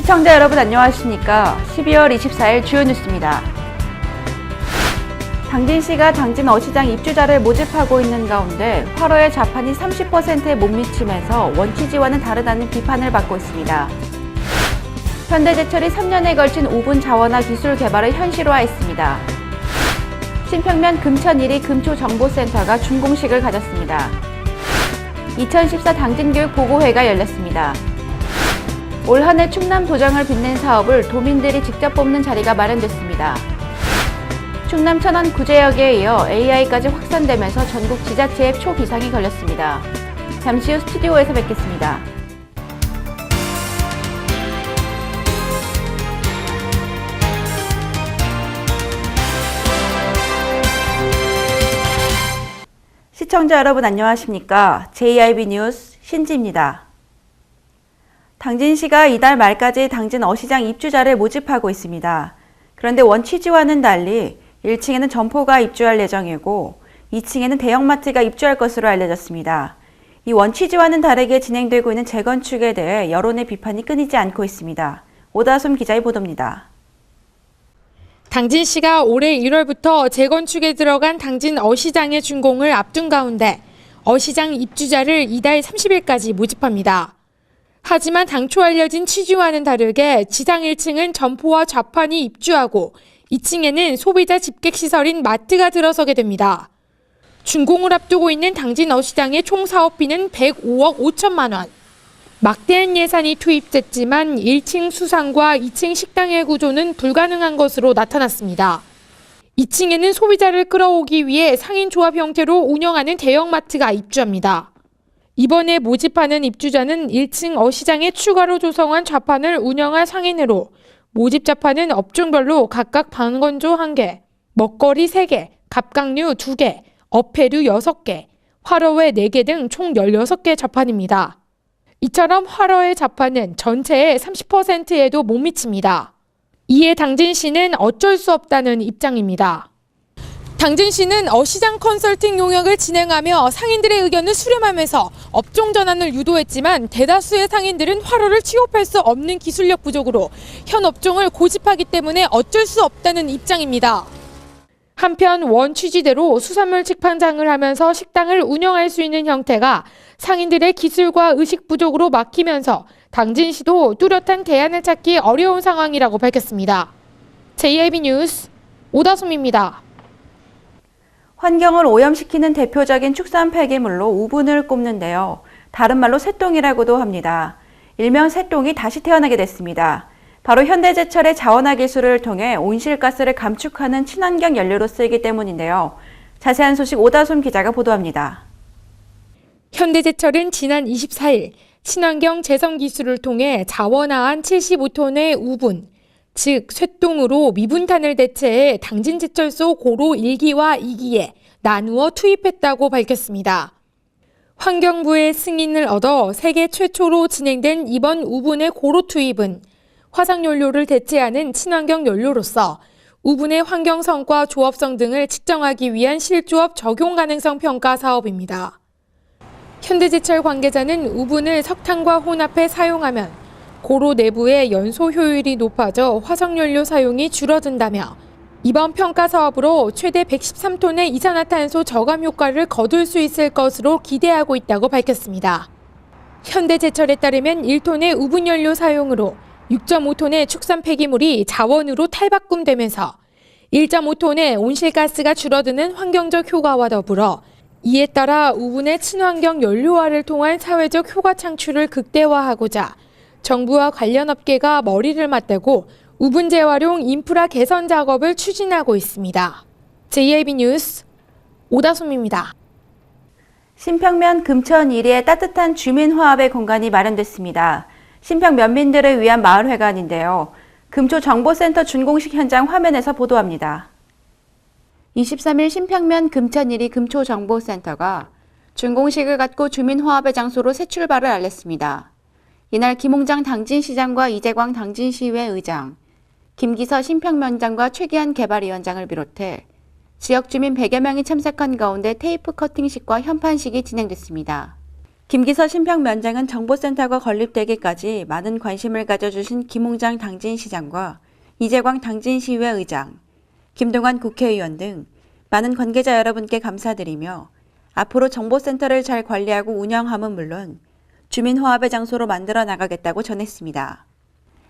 시청자 여러분 안녕하십니까? 12월 24일 주요 뉴스입니다. 당진시가 당진 어시장 입주자를 모집하고 있는 가운데 활어의 자판이 30%에 못 미치면서 원취지와는 다르다는 비판을 받고 있습니다. 현대제철이 3년에 걸친 우분 자원화 기술 개발을 현실화했습니다. 신평면 금천 1위 금초정보센터가 준공식을 가졌습니다. 2014 당진교육 보고회가 열렸습니다. 올 한 해 충남 도정을 빛낸 사업을 도민들이 직접 뽑는 자리가 마련됐습니다. 충남 천안 구제역에 이어 AI까지 확산되면서 전국 지자체에 초비상이 걸렸습니다. 잠시 후 스튜디오에서 뵙겠습니다. 시청자 여러분 안녕하십니까? JIB 뉴스 신지입니다. 당진시가 이달 말까지 당진 어시장 입주자를 모집하고 있습니다. 그런데 원취지와는 달리 1층에는 점포가 입주할 예정이고 2층에는 대형마트가 입주할 것으로 알려졌습니다. 이 원취지와는 다르게 진행되고 있는 재건축에 대해 여론의 비판이 끊이지 않고 있습니다. 오다솜 기자의 보도입니다. 당진시가 올해 1월부터 재건축에 들어간 당진 어시장의 준공을 앞둔 가운데 어시장 입주자를 이달 30일까지 모집합니다. 하지만 당초 알려진 취지와는 다르게 지상 1층은 점포와 좌판이 입주하고 2층에는 소비자 집객시설인 마트가 들어서게 됩니다. 준공을 앞두고 있는 당진 어시장의 총 사업비는 105억 5천만 원. 막대한 예산이 투입됐지만 1층 수상과 2층 식당의 구조는 불가능한 것으로 나타났습니다. 2층에는 소비자를 끌어오기 위해 상인 조합 형태로 운영하는 대형마트가 입주합니다. 이번에 모집하는 입주자는 1층 어시장에 추가로 조성한 좌판을 운영할 상인으로 모집 좌판은 업종별로 각각 방건조 1개, 먹거리 3개, 갑각류 2개, 어패류 6개, 활어회 4개 등 총 16개 좌판입니다. 이처럼 활어의 자판은 전체의 30%에도 못 미칩니다. 이에 당진시는 어쩔 수 없다는 입장입니다. 당진시는 어시장 컨설팅 용역을 진행하며 상인들의 의견을 수렴하면서 업종 전환을 유도했지만 대다수의 상인들은 활어를 취업할 수 없는 기술력 부족으로 현 업종을 고집하기 때문에 어쩔 수 없다는 입장입니다. 한편 원취지대로 수산물 직판장을 하면서 식당을 운영할 수 있는 형태가 상인들의 기술과 의식 부족으로 막히면서 당진시도 뚜렷한 대안을 찾기 어려운 상황이라고 밝혔습니다. JIB 뉴스 오다솜입니다. 환경을 오염시키는 대표적인 축산 폐기물로 우분을 꼽는데요. 다른 말로 새똥이라고도 합니다. 일명 새똥이 다시 태어나게 됐습니다. 바로 현대제철의 자원화 기술을 통해 온실가스를 감축하는 친환경 연료로 쓰이기 때문인데요. 자세한 소식 오다솜 기자가 보도합니다. 현대제철은 지난 24일 친환경 재성 기술을 통해 자원화한 75톤의 우분, 즉 쇠똥으로 미분탄을 대체해 당진제철소 고로 1기와 2기에 나누어 투입했다고 밝혔습니다. 환경부의 승인을 얻어 세계 최초로 진행된 이번 우분의 고로 투입은 화석연료를 대체하는 친환경 연료로서 우분의 환경성과 조업성 등을 측정하기 위한 실조업 적용 가능성 평가 사업입니다. 현대제철 관계자는 우분을 석탄과 혼합해 사용하면 고로 내부의 연소 효율이 높아져 화석연료 사용이 줄어든다며 이번 평가 사업으로 최대 113톤의 이산화탄소 저감 효과를 거둘 수 있을 것으로 기대하고 있다고 밝혔습니다. 현대제철에 따르면 1톤의 우분연료 사용으로 6.5톤의 축산 폐기물이 자원으로 탈바꿈되면서 1.5톤의 온실가스가 줄어드는 환경적 효과와 더불어 이에 따라 우분의 친환경 연료화를 통한 사회적 효과 창출을 극대화하고자 정부와 관련 업계가 머리를 맞대고 우분 재활용 인프라 개선 작업을 추진하고 있습니다. JIB 뉴스 오다솜입니다. 신평면 금천 1위의 따뜻한 주민화합의 공간이 마련됐습니다. 신평 면민들을 위한 마을회관인데요. 금초정보센터 준공식 현장 화면에서 보도합니다. 23일 신평면 금천 1위 금초정보센터가 준공식을 갖고 주민화합의 장소로 새 출발을 알렸습니다. 이날 김홍장 당진시장과 이재광 당진시의회 의장, 김기서 신평면장과 최기한 개발위원장을 비롯해 지역 주민 100여 명이 참석한 가운데 테이프 커팅식과 현판식이 진행됐습니다. 김기서 신평면장은 정보센터가 건립되기까지 많은 관심을 가져주신 김홍장 당진시장과 이재광 당진시의회 의장, 김동완 국회의원 등 많은 관계자 여러분께 감사드리며 앞으로 정보센터를 잘 관리하고 운영함은 물론 주민 화합의 장소로 만들어 나가겠다고 전했습니다.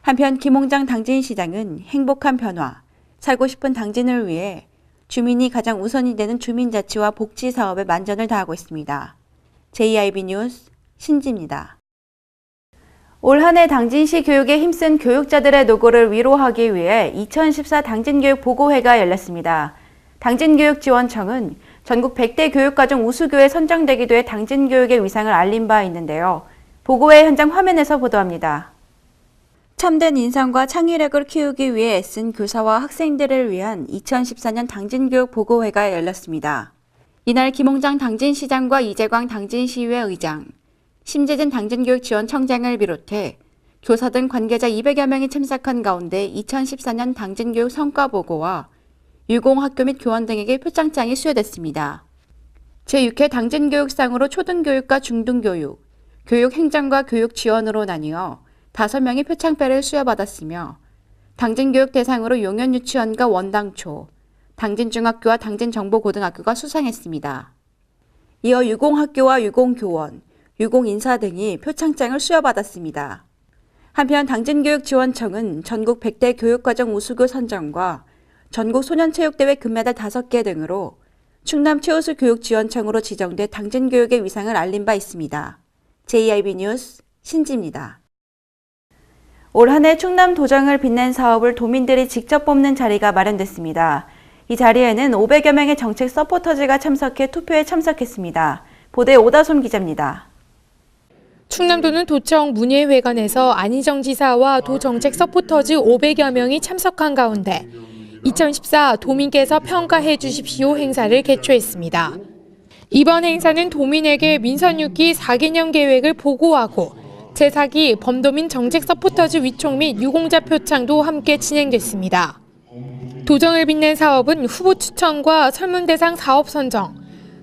한편 김홍장 당진시장은 행복한 변화, 살고 싶은 당진을 위해 주민이 가장 우선이 되는 주민자치와 복지 사업에 만전을 다하고 있습니다. JIB 뉴스 신지입니다. 올 한 해 당진시 교육에 힘쓴 교육자들의 노고를 위로하기 위해 2014 당진교육 보고회가 열렸습니다. 당진교육지원청은 전국 100대 교육과정 우수교에 선정되기도 해 당진교육의 위상을 알린 바 있는데요. 보고회 현장 화면에서 보도합니다. 참된 인성과 창의력을 키우기 위해 애쓴 교사와 학생들을 위한 2014년 당진교육 보고회가 열렸습니다. 이날 김홍장 당진시장과 이재광 당진시의회 의장, 심재진 당진교육지원청장을 비롯해 교사 등 관계자 200여 명이 참석한 가운데 2014년 당진교육 성과보고와 유공학교 및 교원 등에게 표창장이 수여됐습니다. 제6회 당진교육상으로 초등교육과 중등교육, 교육행정과 교육지원으로 나뉘어 5명이 표창패를 수여받았으며 당진교육 대상으로 용현유치원과 원당초, 당진중학교와 당진정보고등학교가 수상했습니다. 이어 유공학교와 유공교원, 유공인사 등이 표창장을 수여받았습니다. 한편 당진교육지원청은 전국 100대 교육과정 우수교 선정과 전국 소년체육대회 금메달 5개 등으로 충남 최우수 교육지원청으로 지정돼 당진교육의 위상을 알린 바 있습니다. JIB 뉴스 신지입니다. 올 한 해 충남 도정을 빛낸 사업을 도민들이 직접 뽑는 자리가 마련됐습니다. 이 자리에는 500여 명의 정책 서포터즈가 참석해 투표에 참석했습니다. 보도에 오다솜 기자입니다. 충남도는 도청 문예회관에서 안희정 지사와 도 정책 서포터즈 500여 명이 참석한 가운데 2014 도민께서 평가해 주십시오 행사를 개최했습니다. 이번 행사는 도민에게 민선 6기 4개년 계획을 보고하고 제4기 범도민 정책 서포터즈 위촉 및 유공자 표창도 함께 진행됐습니다. 도정을 빛낸 사업은 후보 추천과 설문 대상 사업 선정,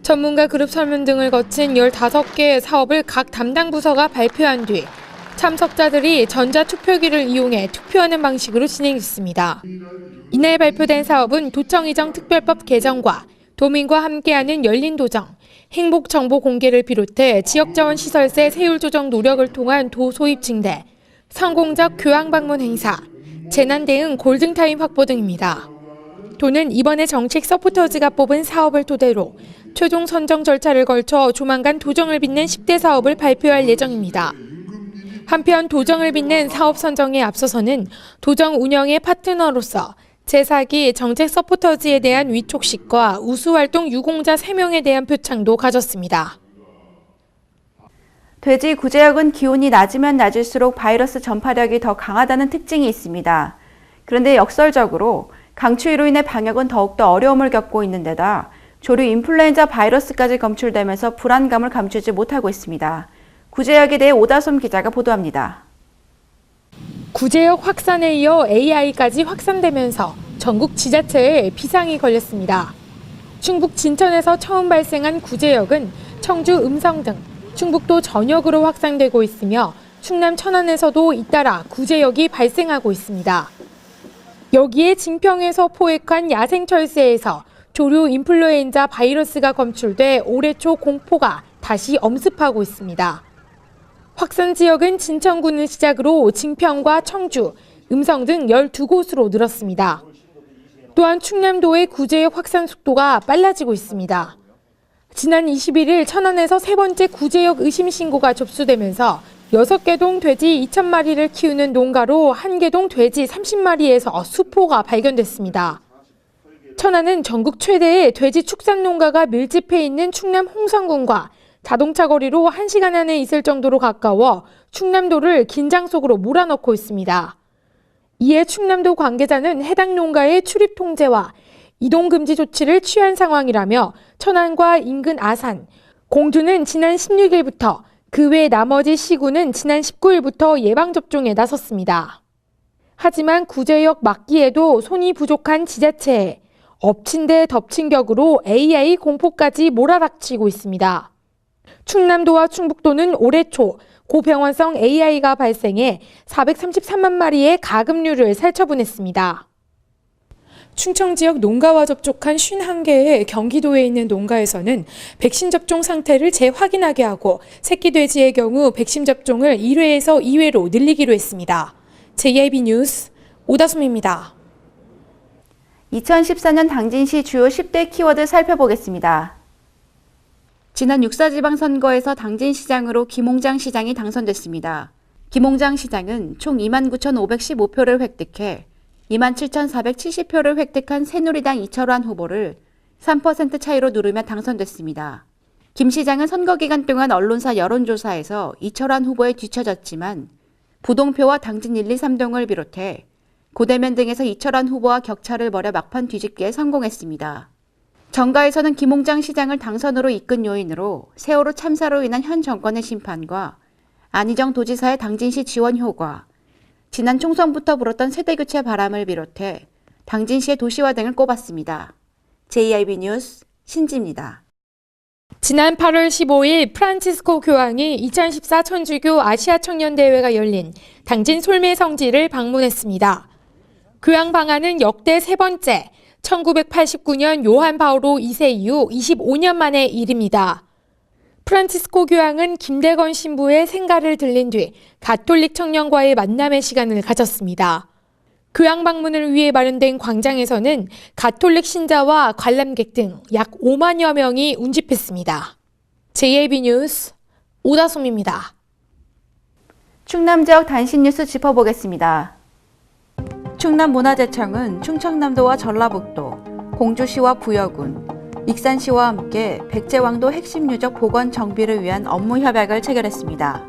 전문가 그룹 설문 등을 거친 15개의 사업을 각 담당 부서가 발표한 뒤 참석자들이 전자투표기를 이용해 투표하는 방식으로 진행됐습니다. 이날 발표된 사업은 도청 이정 특별법 개정과 도민과 함께하는 열린 도정, 행복 정보 공개를 비롯해 지역자원 시설세 세율 조정 노력을 통한 도 소입 증대, 성공적 교양 방문 행사, 재난 대응 골든타임 확보 등입니다. 도는 이번에 정책 서포터즈가 뽑은 사업을 토대로 최종 선정 절차를 걸쳐 조만간 도정을 빛낸 10대 사업을 발표할 예정입니다. 한편 도정을 빛낸 사업 선정에 앞서서는 도정 운영의 파트너로서 제4기 정책 서포터즈에 대한 위촉식과 우수활동 유공자 3명에 대한 표창도 가졌습니다. 돼지 구제역은 기온이 낮으면 낮을수록 바이러스 전파력이 더 강하다는 특징이 있습니다. 그런데 역설적으로 강추위로 인해 방역은 더욱더 어려움을 겪고 있는 데다 조류 인플루엔자 바이러스까지 검출되면서 불안감을 감추지 못하고 있습니다. 구제역에 대해 오다솜 기자가 보도합니다. 구제역 확산에 이어 AI까지 확산되면서 전국 지자체에 비상이 걸렸습니다. 충북 진천에서 처음 발생한 구제역은 청주 음성 등 충북도 전역으로 확산되고 있으며 충남 천안에서도 잇따라 구제역이 발생하고 있습니다. 여기에 진평에서 포획한 야생철새에서 조류 인플루엔자 바이러스가 검출돼 올해 초 공포가 다시 엄습하고 있습니다. 확산 지역은 진천군을 시작으로 진평과 청주, 음성 등 12곳으로 늘었습니다. 또한 충남도의 구제역 확산 속도가 빨라지고 있습니다. 지난 21일 천안에서 세 번째 구제역 의심 신고가 접수되면서 6개동 돼지 2,000마리를 키우는 농가로 1개동 돼지 30마리에서 수포가 발견됐습니다. 천안은 전국 최대의 돼지 축산 농가가 밀집해 있는 충남 홍성군과 자동차 거리로 1시간 안에 있을 정도로 가까워 충남도를 긴장 속으로 몰아넣고 있습니다. 이에 충남도 관계자는 해당 농가의 출입 통제와 이동 금지 조치를 취한 상황이라며 천안과 인근 아산, 공주는 지난 16일부터 그 외 나머지 시군은 지난 19일부터 예방접종에 나섰습니다. 하지만 구제역 막기에도 손이 부족한 지자체에 엎친 데 덮친 격으로 AI 공포까지 몰아닥치고 있습니다. 충남도와 충북도는 올해 초 고병원성 AI가 발생해 433만 마리의 가금류를 살처분했습니다. 충청 지역 농가와 접촉한 51개의 경기도에 있는 농가에서는 백신 접종 상태를 재확인하게 하고 새끼 돼지의 경우 백신 접종을 1회에서 2회로 늘리기로 했습니다. JIB 뉴스 오다솜입니다. 2014년 당진시 주요 10대 키워드 살펴보겠습니다. 지난 6.4 지방선거에서 당진시장으로 김홍장 시장이 당선됐습니다. 김홍장 시장은 총 29,515표를 획득해 27,470표를 획득한 새누리당 이철환 후보를 3% 차이로 누르며 당선됐습니다. 김 시장은 선거 기간 동안 언론사 여론조사에서 이철환 후보에 뒤처졌지만 부동표와 당진 1, 2, 3동을 비롯해 고대면 등에서 이철환 후보와 격차를 벌여 막판 뒤집기에 성공했습니다. 정가에서는 김홍장 시장을 당선으로 이끈 요인으로 세월호 참사로 인한 현 정권의 심판과 안희정 도지사의 당진시 지원 효과, 지난 총선부터 불었던 세대교체 바람을 비롯해 당진시의 도시화 등을 꼽았습니다. JIB 뉴스 신지입니다. 지난 8월 15일 프란치스코 교황이 2014 천주교 아시아 청년대회가 열린 당진 솔메 성지를 방문했습니다. 교황 방한은 역대 세 번째, 1989년 요한 바오로 2세 이후 25년 만의 일입니다. 프란치스코 교황은 김대건 신부의 생가를 들린 뒤 가톨릭 청년과의 만남의 시간을 가졌습니다. 교황 방문을 위해 마련된 광장에서는 가톨릭 신자와 관람객 등 약 5만여 명이 운집했습니다. JIB 뉴스 오다솜입니다. 충남 지역 단신 뉴스 짚어보겠습니다. 충남문화재청은 충청남도와 전라북도, 공주시와 부여군, 익산시와 함께 백제왕도 핵심 유적 복원 정비를 위한 업무 협약을 체결했습니다.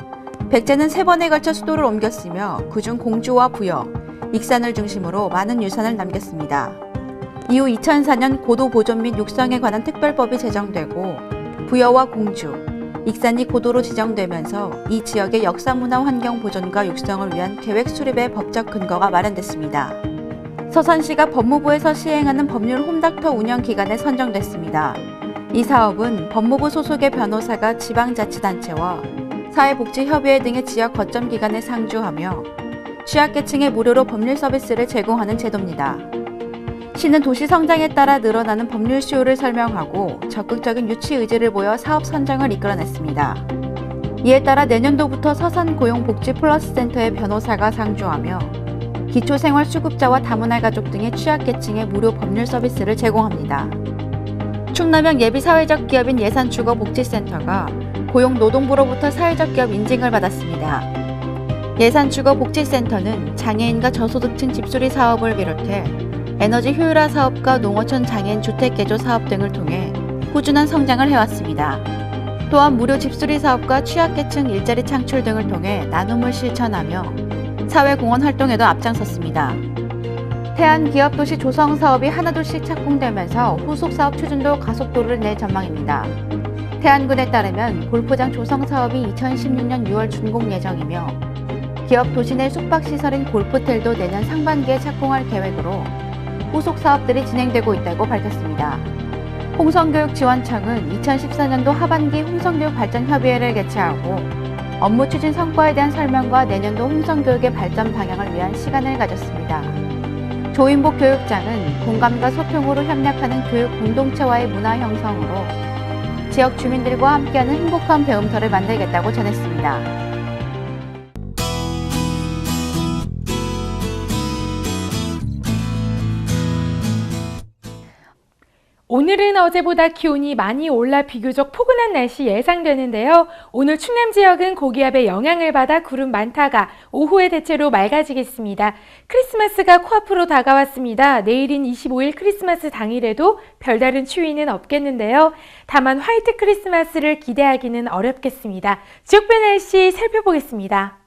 백제는 3번에 걸쳐 수도를 옮겼으며 그중 공주와 부여, 익산을 중심으로 많은 유산을 남겼습니다. 이후 2004년 고도보존 및 육성에 관한 특별법이 제정되고 부여와 공주, 익산이 고도로 지정되면서 이 지역의 역사문화 환경 보존과 육성을 위한 계획 수립의 법적 근거가 마련됐습니다. 서산시가 법무부에서 시행하는 법률 홈닥터 운영 기간에 선정됐습니다. 이 사업은 법무부 소속의 변호사가 지방자치단체와 사회복지협의회 등의 지역 거점 기관에 상주하며 취약계층에 무료로 법률 서비스를 제공하는 제도입니다. 시는 도시 성장에 따라 늘어나는 법률 수요를 설명하고 적극적인 유치 의지를 보여 사업 선정을 이끌어냈습니다. 이에 따라 내년도부터 서산 고용복지 플러스 센터의 변호사가 상주하며 기초생활수급자와 다문화 가족 등의 취약계층에 무료 법률 서비스를 제공합니다. 충남형 예비사회적 기업인 예산주거복지센터가 고용노동부로부터 사회적 기업 인증을 받았습니다. 예산주거복지센터는 장애인과 저소득층 집수리 사업을 비롯해 에너지 효율화 사업과 농어촌 장애인 주택개조 사업 등을 통해 꾸준한 성장을 해왔습니다. 또한 무료 집수리 사업과 취약계층 일자리 창출 등을 통해 나눔을 실천하며 사회공헌 활동에도 앞장섰습니다. 태안기업도시 조성 사업이 하나둘씩 착공되면서 후속사업 추진도 가속도를 낼 전망입니다. 태안군에 따르면 골프장 조성 사업이 2016년 6월 준공 예정이며 기업 도시 내 숙박시설인 골프텔도 내년 상반기에 착공할 계획으로 후속 사업들이 진행되고 있다고 밝혔습니다. 홍성교육지원청은 2014년도 하반기 홍성교육 발전 협의회를 개최하고 업무 추진 성과에 대한 설명과 내년도 홍성교육의 발전 방향을 위한 시간을 가졌습니다. 조인복 교육장은 공감과 소통으로 협력하는 교육 공동체와의 문화 형성으로 지역 주민들과 함께하는 행복한 배움터를 만들겠다고 전했습니다. 오늘은 어제보다 기온이 많이 올라 비교적 포근한 날씨 예상되는데요. 오늘 충남 지역은 고기압의 영향을 받아 구름 많다가 오후에 대체로 맑아지겠습니다. 크리스마스가 코앞으로 다가왔습니다. 내일인 25일 크리스마스 당일에도 별다른 추위는 없겠는데요. 다만 화이트 크리스마스를 기대하기는 어렵겠습니다. 지역별 날씨 살펴보겠습니다.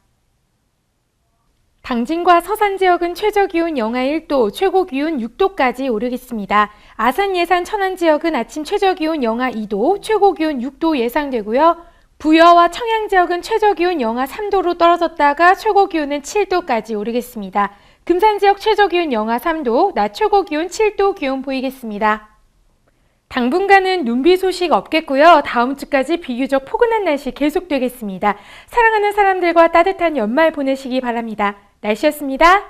당진과 서산 지역은 최저기온 영하 1도, 최고기온 6도까지 오르겠습니다. 아산, 예산, 천안 지역은 아침 최저기온 영하 2도, 최고기온 6도 예상되고요. 부여와 청양 지역은 최저기온 영하 3도로 떨어졌다가 최고기온은 7도까지 오르겠습니다. 금산 지역 최저기온 영하 3도, 낮 최고기온 7도 기온 보이겠습니다. 당분간은 눈비 소식 없겠고요. 다음 주까지 비교적 포근한 날씨 계속되겠습니다. 사랑하는 사람들과 따뜻한 연말 보내시기 바랍니다. 날씨였습니다.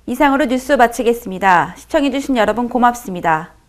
이상으로 뉴스 마치겠습니다. 시청해주신 여러분 고맙습니다.